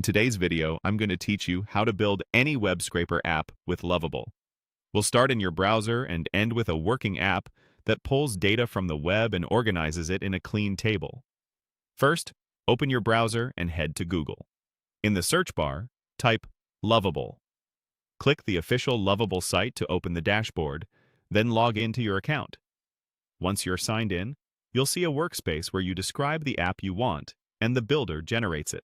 In today's video, I'm going to teach you how to build any web scraper app with Lovable. We'll start in your browser and end with a working app that pulls data from the web and organizes it in a clean table. First, open your browser and head to Google. In the search bar, type Lovable. Click the official Lovable site to open the dashboard, then log into your account. Once you're signed in, you'll see a workspace where you describe the app you want, and the builder generates it.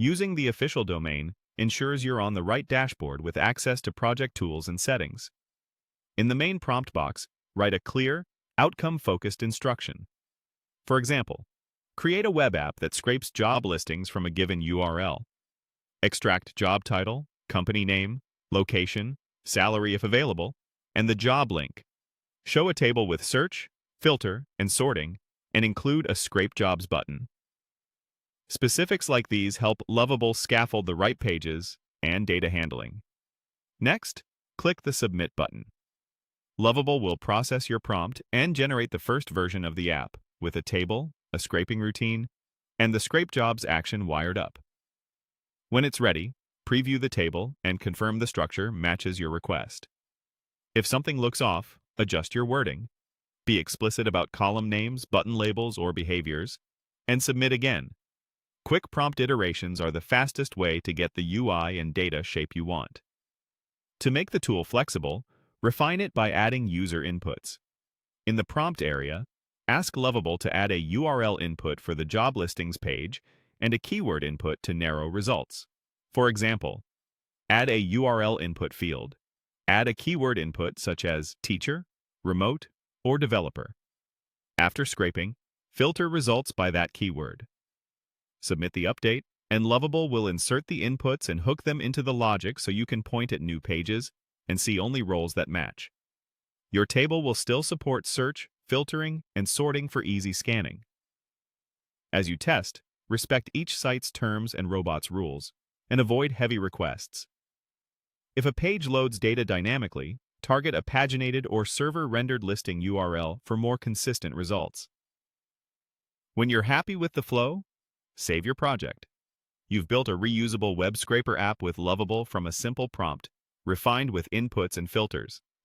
Using the official domain ensures you're on the right dashboard with access to project tools and settings. In the main prompt box, write a clear, outcome-focused instruction. For example, create a web app that scrapes job listings from a given URL. Extract job title, company name, location, salary if available, and the job link. Show a table with search, filter, and sorting, and include a Scrape Jobs button. Specifics like these help Lovable scaffold the right pages and data handling. Next, click the Submit button. Lovable will process your prompt and generate the first version of the app with a table, a scraping routine, and the Scrape Jobs action wired up. When it's ready, preview the table and confirm the structure matches your request. If something looks off, adjust your wording. Be explicit about column names, button labels, or behaviors, and submit again. Quick prompt iterations are the fastest way to get the UI and data shape you want. To make the tool flexible, refine it by adding user inputs. In the prompt area, ask Lovable to add a URL input for the job listings page and a keyword input to narrow results. For example, add a URL input field. Add a keyword input such as teacher, remote, or developer. After scraping, filter results by that keyword. Submit the update, and Lovable will insert the inputs and hook them into the logic so you can point at new pages and see only roles that match. Your table will still support search, filtering, and sorting for easy scanning. As you test, respect each site's terms and robots' rules, and avoid heavy requests. If a page loads data dynamically, target a paginated or server-rendered listing URL for more consistent results. When you're happy with the flow, save your project. You've built a reusable web scraper app with Lovable from a simple prompt, refined with inputs and filters.